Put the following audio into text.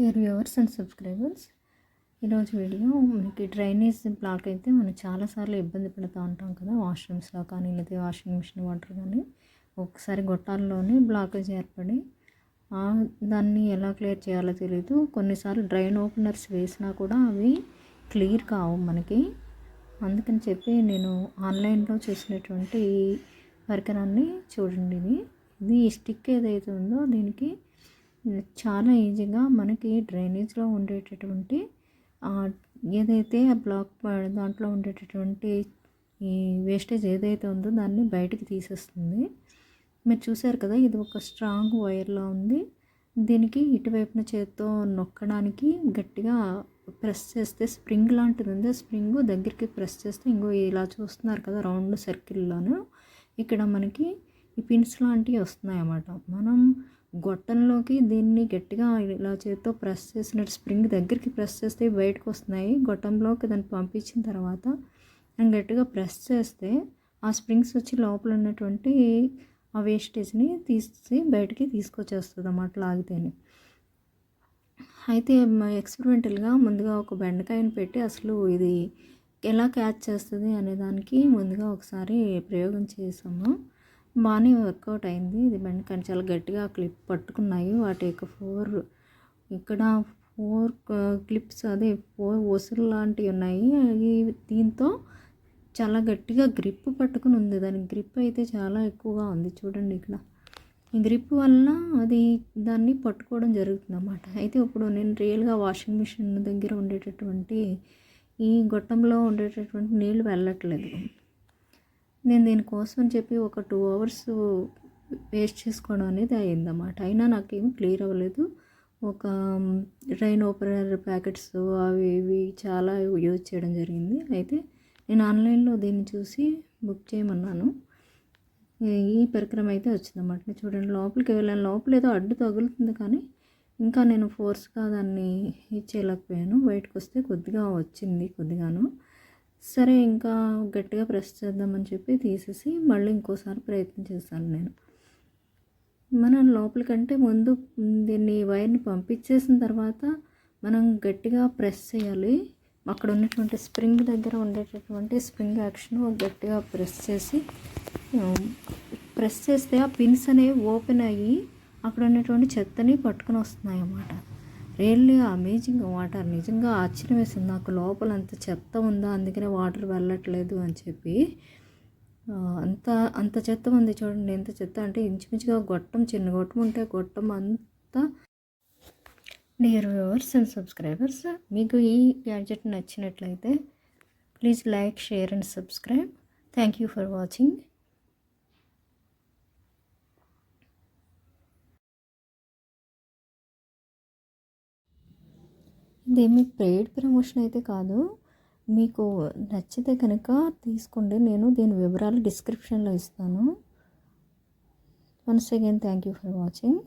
Dear viewers and subscribers, ఈరోజు video మనకి drainage black అయితే మనం చాలాసార్లు ఇబ్బంది పడుతూ ఉంటాం కదా. వాష్రూమ్స్లో కానీ లేదా వాషింగ్ మిషన్ వాటర్ కానీ ఒకసారి గొట్టాల్లోనే బ్లాకేజ్ ఏర్పడి దాన్ని ఎలా క్లియర్ చేయాలో తెలియదు. కొన్నిసార్లు డ్రైన్ ఓపెనర్స్ వేసినా కూడా అవి క్లియర్ కావు మనకి. అందుకని చెప్పి నేను ఆన్లైన్లో చూసినటువంటి ఈ పరికరాన్ని చూడండి. ఇది స్టిక్ ఏదైతే ఉందో దీనికి చాలా ఈజీగా మనకి డ్రైనేజ్లో ఉండేటటువంటి ఏదైతే ఆ బ్లాక్ దాంట్లో ఉండేటటువంటి ఈ వేస్టేజ్ ఏదైతే ఉందో దాన్ని బయటికి తీసేస్తుంది. మీరు చూసారు కదా, ఇది ఒక స్ట్రాంగ్ వైర్లా ఉంది. దీనికి ఇటువైపున చేత్తో నొక్కడానికి గట్టిగా ప్రెస్ చేస్తే స్ప్రింగ్ లాంటిది ఉంది. స్ప్రింగ్ దగ్గరికి ప్రెస్ చేస్తే ఇంకో ఇలా చూస్తున్నారు కదా రౌండ్ సర్కిల్లోను ఇక్కడ మనకి ఈ పిన్స్ లాంటివి వస్తున్నాయి అన్నమాట. మనం గొట్టంలోకి దీన్ని గట్టిగా ఇలా చేత్తో ప్రెస్ చేసినట్టు స్ప్రింగ్ దగ్గరికి ప్రెస్ చేస్తే బయటకు వస్తున్నాయి. గొట్టంలోకి దాన్ని పంపించిన తర్వాత గట్టిగా ప్రెస్ చేస్తే ఆ స్ప్రింగ్స్ వచ్చి లోపల ఉన్నటువంటి ఆ వేస్టేజ్ని తీసి బయటికి తీసుకొచ్చేస్తుంది అన్నమాట లాగితేనే. అయితే ఎక్స్పెరిమెంటల్గా ముందుగా ఒక బెండకాయని పెట్టి అసలు ఇది ఎలా క్యాచ్ చేస్తుంది అనే దానికి ముందుగా ఒకసారి ప్రయోగం చేసాము. బాగానే వర్కౌట్ అయింది. ఇది బెండకాయ చాలా గట్టిగా క్లిప్ పట్టుకున్నాయి. వాటి యొక్క ఇక్కడ ఫోర్ క్లిప్స్ అదే 4 ఒసులు లాంటివి ఉన్నాయి. దీంతో చాలా గట్టిగా గ్రిప్ పట్టుకుని ఉంది. దాని గ్రిప్ అయితే చాలా ఎక్కువగా ఉంది. చూడండి ఇక్కడ ఈ గ్రిప్ వలన అది దాన్ని పట్టుకోవడం జరుగుతుంది అన్నమాట. అయితే ఇప్పుడు నేను రియల్గా వాషింగ్ మిషన్ దగ్గర ఉండేటటువంటి ఈ గొట్టంలో ఉండేటటువంటి నీళ్ళు వెళ్ళట్లేదు. నేను దీనికోసం అని చెప్పి ఒక 2 hours వేస్ట్ చేసుకోవడం అనేది అయిందన్నమాట. అయినా నాకేం క్లియర్ అవ్వలేదు. ఒక డ్రైన్ ఓపెనర్ ప్యాకెట్స్ అవి ఇవి చాలా యూజ్ చేయడం జరిగింది. అయితే నేను ఆన్లైన్లో దీన్ని చూసి బుక్ చేయమన్నాను. ఈ పరికరం అయితే వచ్చిందన్నమాట. చూడండి, లోపలికి వెళ్ళాను. లోపల ఏదో అడ్డు తగులుతుంది కానీ ఇంకా నేను ఫోర్స్గా దాన్ని చేయలేకపోయాను. బయటకు వస్తే కొద్దిగా వచ్చింది కొద్దిగాను. సరే ఇంకా గట్టిగా ప్రెస్ చేద్దామని చెప్పి తీసేసి మళ్ళీ ఇంకోసారి ప్రయత్నం చేశాను నేను. మనం లోపలికంటే ముందు దీన్ని వైర్ని పంపించేసిన తర్వాత మనం గట్టిగా ప్రెస్ చేయాలి. అక్కడ ఉన్నటువంటి స్ప్రింగ్ దగ్గర ఉండేటటువంటి స్ప్రింగ్ యాక్షన్ గట్టిగా ప్రెస్ చేస్తే ఆ పిన్స్ అనేవి ఓపెన్ అయ్యి అక్కడ ఉన్నటువంటి చెత్తని పట్టుకొని వస్తున్నాయి అన్నమాట. Really amazing water. నిజంగా ఆశ్చర్యం వేసింది నాకు. లోపల అంత చెత్త ఉందా, అందుకనే వాటర్ వెళ్ళట్లేదు అని చెప్పి. అంత చెత్త ఉంది. చూడండి ఎంత చెత్త అంటే ఇంచుమించుగా గొట్టం, చిన్న గొట్టం ఉంటే గొట్టం అంతా. డియర్ వ్యూవర్స్ అండ్ సబ్స్క్రైబర్స్, మీకు ఈ గ్యాడ్జెట్ నచ్చినట్లయితే please like, share and subscribe. Thank you for watching. ఇదేమి పెయిడ్ ప్రమోషన్ అయితే కాదు. మీకు నచ్చితే కనుక తీసుకోండి. నేను దీని వివరాలు డిస్క్రిప్షన్లో ఇస్తాను. Once again thank you for watching.